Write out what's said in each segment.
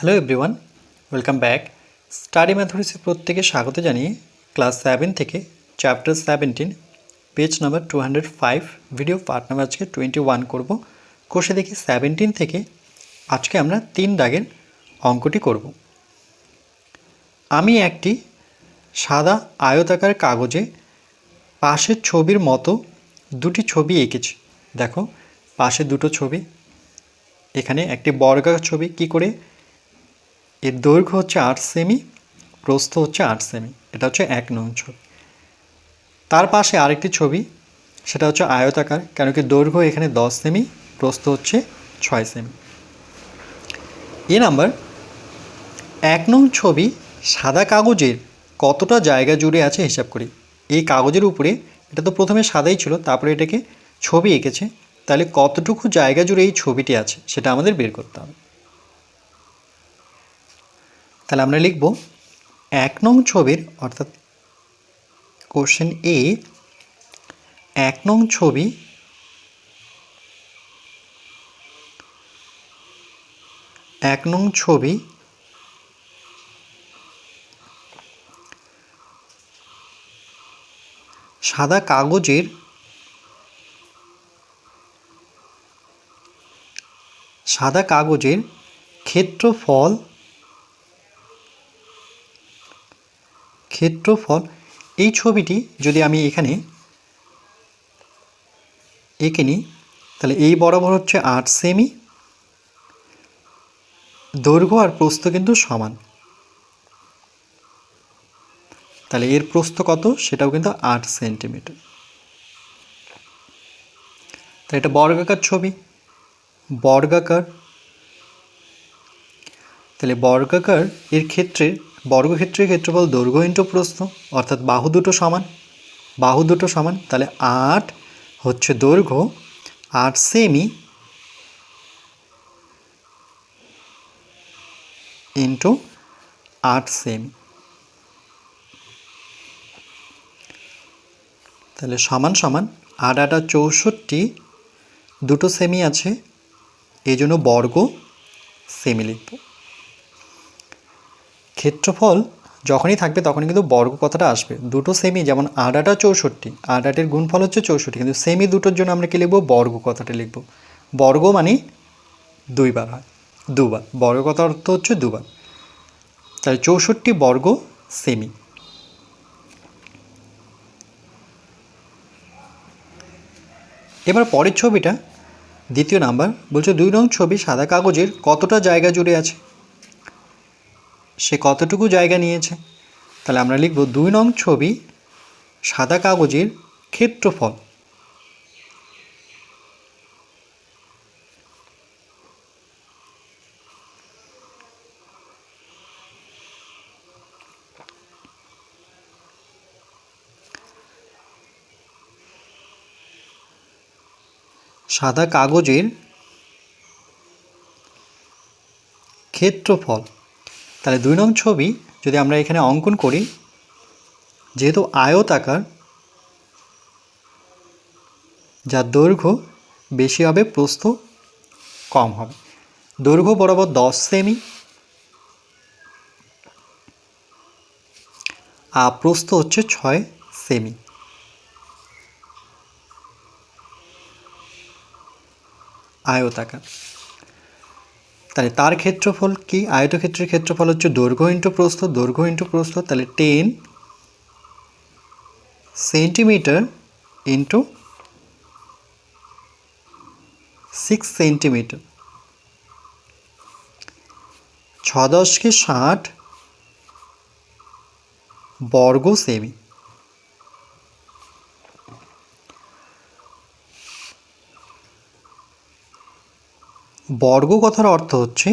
Hello everyone, welcome back. Study ম্যাথমেটিক্সে প্রত্যেকে স্বাগত জানিয়ে ক্লাস 7 থেকে chapter 17 page number 205 video part number আজকে 21 করব। কোষে দেখি 17 থেকে আজকে আমরা 3 দাগের অঙ্কটি করব। আমি একটি সাদা আয়তাকার কাগজে পাশের ছবির মতো দুটি ছবি এঁকেছি। দেখো পাশে দুটো ছবি, এখানে একটি বর্গাকার ছবি। কি করে? এর দৈর্ঘ্য হচ্ছে 8 সেমি, প্রস্থ হচ্ছে 8 সেমি। এটা হচ্ছে 1 নং ছবি। তার পাশে আরেকটি ছবি, সেটা হচ্ছে আয়তাকার, কেন কি দৈর্ঘ্য এখানে 10 সেমি, প্রস্থ হচ্ছে 6 সেমি। নাম্বার 1 নং ছবি সাদা কাগজের কতটা জায়গা জুড়ে আছে হিসাব করি। এই কাগজের উপরে, এটা তো প্রথমে সাদাই ছিল, তারপরে এটাকে ছবি এঁকেছে, তাহলে কতটুকু জায়গা জুড়ে এই ছবিটি আছে সেটা আমাদের বের করতে হবে। তাহলে আমরা লিখব 1 নং ছবির, অর্থাৎ কোশ্চেন এ, 1 নং ছবি সাদা কাগজের ক্ষেত্রফল এই ছবিটি যদি আমি এখানে এঁকে নিই, তাহলে এই বরাবর হচ্ছে 8 সেমি, দৈর্ঘ্য আর প্রস্থ কিন্তু সমান। তাহলে এর প্রস্থ কত সেটাও কিন্তু 8 সেন্টিমিটার। তাহলে এটা বর্গাকার ছবি, তাহলে বর্গাকার এর ক্ষেত্রে বর্গক্ষেত্রের ক্ষেত্রফল দৈর্ঘ্য ইন্টু প্রস্থ, অর্থাৎ বাহু দুটো সমান। তাহলে 8 হচ্ছে দৈর্ঘ্য, 8 সেমি ইন্টু 8 সেমি, তাহলে সমান 8 8 64, দুটো সেমি আছে, এই জন্য বর্গ সেমি লিখব। ক্ষেত্রফল যখনই থাকবে তখনই কিন্তু বর্গ কথাটা আসবে। দুটো সেমি, যেমন 8 8 64, 8 8 এর গুণফল হচ্ছে 64, কিন্তু সেমি দুটোর জন্য আমরা কি লিখব? বর্গ কথাটা লিখব। বর্গ মানে দুইবার হয়, দুবার। বর্গ কথার অর্থ হচ্ছে দুবার। তাহলে 64 বর্গ সেমি। এবার পরের ছবিটা, দ্বিতীয় নাম্বার, বলছে 2 নং ছবি সাদা কাগজের কতটা জায়গা জুড়ে আছে, সে কতটুকু জায়গা নিয়েছে। তাহলে আমরা লিখব 2 নং ছবি সাদা কাগজের ক্ষেত্রফল। সাদা কাগজের ক্ষেত্রফল। তাহলে 2 নং ছবি যদি আমরা এখানে অঙ্কন করি, যেহেতু আয়তাকার, যার দৈর্ঘ্য বেশি হবে, প্রস্থ কম হবে। দৈর্ঘ্য বরাবর 10 সেমি, আর প্রস্থ হচ্ছে 6 সেমি। আয়তাকার, তাহলে তার ক্ষেত্রফল কি? আয়তক্ষেত্রের ক্ষেত্রফল হচ্ছে দৈর্ঘ্য ইন্টু প্রস্থ, তাহলে 10 সেন্টিমিটার ইন্টু 6 সেন্টিমিটার, 6 10 কে 60 বর্গ সেমি। বর্গ কথার অর্থ হচ্ছে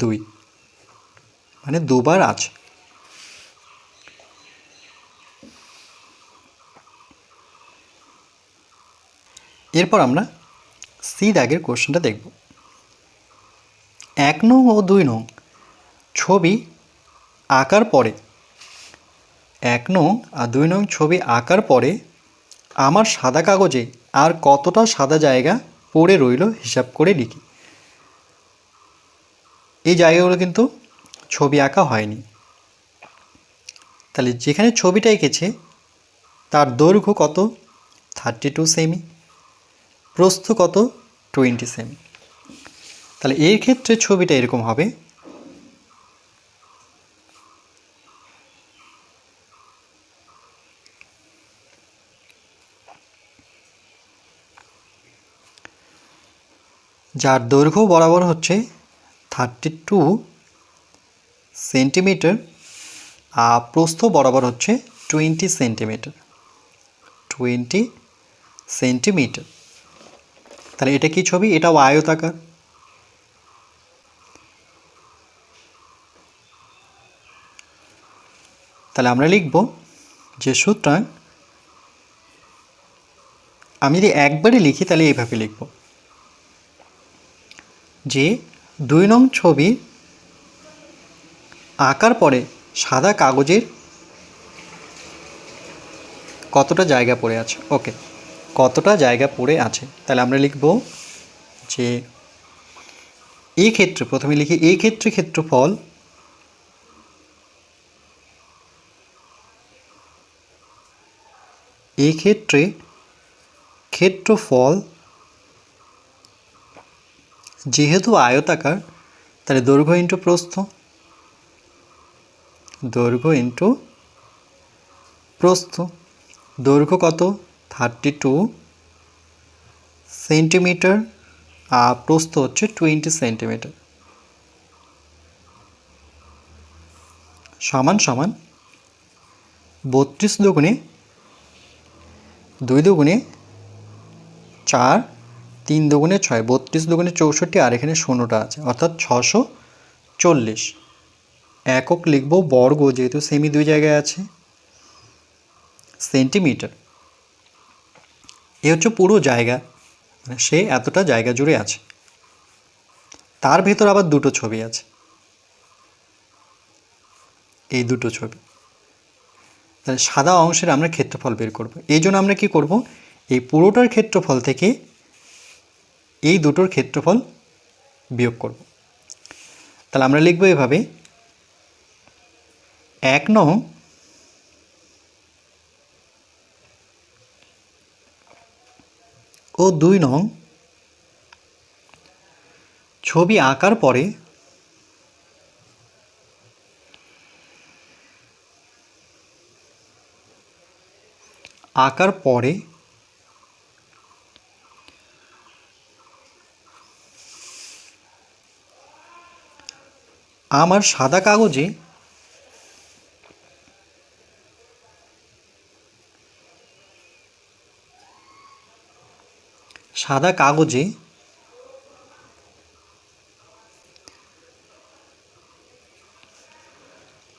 2, মানে দুবার আছে। এরপর আমরা সি দাগের কোশ্চেনটা দেখব। 1 নং ও 2 নং ছবি আঁকার পরে, 1 নং আর 2 নং ছবি আঁকার পরে আমার সাদা কাগজে আর কতটা সাদা জায়গা পড়ে রইল হিসাব করে লিখি। এই জায়গাগুলো কিন্তু ছবি আঁকা হয়নি। তাহলে যেখানে ছবিটা এঁকেছে তার দৈর্ঘ্য কত, 32 সেমি, প্রস্থ কত, 20 সেমি। তাহলে এর ক্ষেত্রে ছবিটা এরকম হবে। যার দৈর্ঘ্য বরাবর হচ্ছে 32 সেন্টিমিটার আর প্রস্থ বরাবর হচ্ছে 20 সেন্টিমিটার। 20 সেন্টিমিটার। তাহলে এটা কি ছবি? এটাও আয়তাকার। তাহলে আমরা লিখব যে সুতরাং, আমি যদি একবারে লিখি তাহলে এইভাবে লিখব যে 2 নং ছবি আঁকার পরে সাদা কাগজের কতটা জায়গা পড়ে আছে। ওকে, কতটা জায়গা পড়ে আছে। তাহলে আমরা লিখব যে এই ক্ষেত্রে, প্রথমে লিখি এই ক্ষেত্রে ক্ষেত্রফল এই ক্ষেত্রে ক্ষেত্রফল যেহেতু আয়তাকার, তাহলে দৈর্ঘ্য ইন্টু প্রস্থ, দৈর্ঘ্য ইন্টু প্রস্থ। দৈর্ঘ্য কত, 32 সেন্টিমিটার আর প্রস্থ হচ্ছে 20 সেন্টিমিটার, সমান সমান 32 দুগুণে 2 দুগুণে 4, 3 দুগুণে 6, 32 দুগুণে 64 আর এখানে শূন্যটা আছে, অর্থাৎ 640। একক লিখব বর্গ, যেহেতু সেমি দুই জায়গায় আছে, সেন্টিমিটার। এ হচ্ছে পুরো জায়গা, মানে সে এতটা জায়গা জুড়ে আছে। তার ভেতর আবার দুটো ছবি আছে, এই দুটো ছবি। তাহলে সাদা অংশের আমরা ক্ষেত্রফল বের করব। এই জন্য আমরা কি করব, এই পুরোটার ক্ষেত্রফল থেকে এই দুটোর ক্ষেত্রফল বিয়োগ করব। তাহলে আমরা লিখব এভাবে, 1 নং ও 2 নং ছবি আঁকার পরে আমার সাদা কাগজে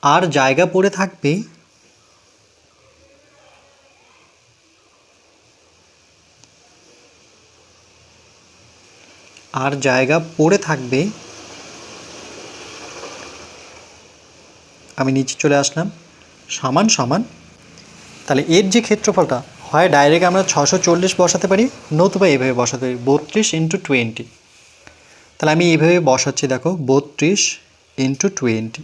আর জায়গা পড়ে থাকবে আমি নিচে চলে আসলাম, সমান সমান। তাহলে এর যে ক্ষেত্রফলটা হয় ডাইরেক্ট আমরা 640 বসাতে পারি, নতুবা এইভাবে বসাতে পারি 32 ইন্টু 20। তাহলে আমি এইভাবে বসাচ্ছি, দেখো 32 ইন্টু 20।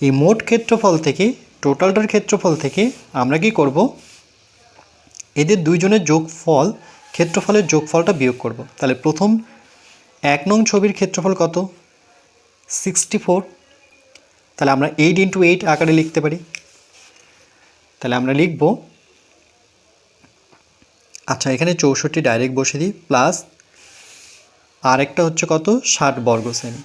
এই মোট ক্ষেত্রফল থেকে, টোটালটার ক্ষেত্রফল থেকে আমরা কি করব, এদের দুইজনের যোগফল, ক্ষেত্রফলের যোগফলটা বিয়োগ করব। তাহলে প্রথম 1 নং ছবির ক্ষেত্রফল কত, 64। তাহলে আমরা 8 ইন্টু 8 আকারে লিখতে পারি। তাহলে আমরা লিখব, আচ্ছা এখানে 64 ডাইরেক্ট বসে দিই, প্লাস আরেকটা হচ্ছে কত, 60 বর্গ সেমি।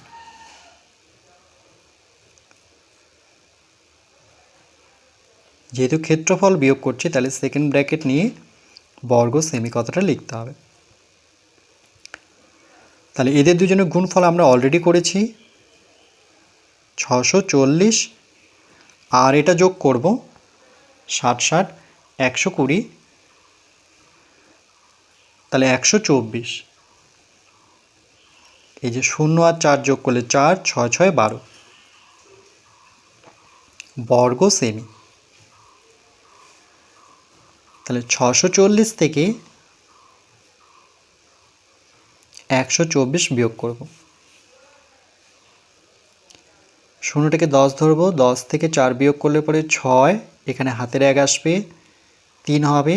যেহেতু ক্ষেত্রফল বিয়োগ করছি, তাহলে সেকেন্ড ব্র্যাকেট নিয়ে বর্গ সেমি কতটা লিখতে হবে। তাহলে এদের দুজনের গুণফল আমরা অলরেডি করেছি 640, আর এটা যোগ করব 60 60 120, তাহলে 124। এই যে 0 আর 4 যোগ করলে 4, 6 6 12 বর্গ সেমি। তাহলে 640 থেকে 124 বিয়োগ করব, শূন্যটাকে 10 ধরবো, 10 থেকে 4 বিয়োগ করলে পরে 6, এখানে হাতের 1 আসবে, 3 হবে,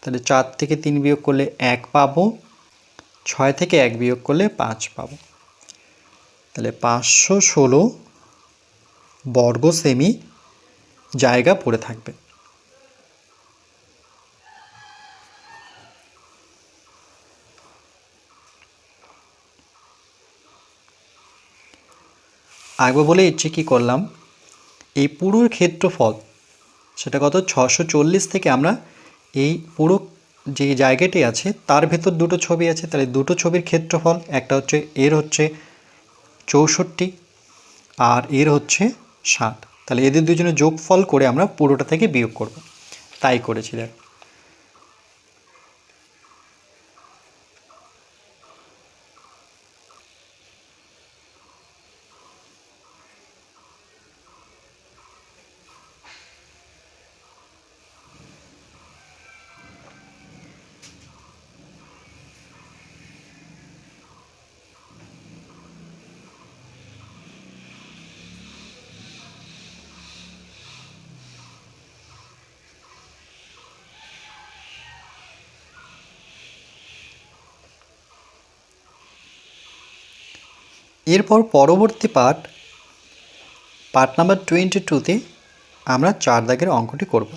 তাহলে 4 থেকে 3 বিয়োগ করলে 1 পাবো, 6 থেকে 1 বিয়োগ করলে 5 পাবো। তাহলে 516 বর্গ সেমি জায়গা পড়ে থাকবে। একবার বলে ইচ্ছে কী করলাম, এই পুরো ক্ষেত্রফল সেটা কত 640 থেকে আমরা এই পুরো যে জায়গাটি আছে তার ভেতর দুটো ছবি আছে, তাহলে দুটো ছবির ক্ষেত্রফল, একটা হচ্ছে এর হচ্ছে 64 আর এর হচ্ছে 60, তাহলে এদের দুজনের যোগফল করে আমরা পুরোটা থেকে বিয়োগ করব, তাই করেছি। দেখ এরপর পরবর্তী পার্ট নাম্বার 22-তে আমরা 4 দাগের অঙ্কটি করব।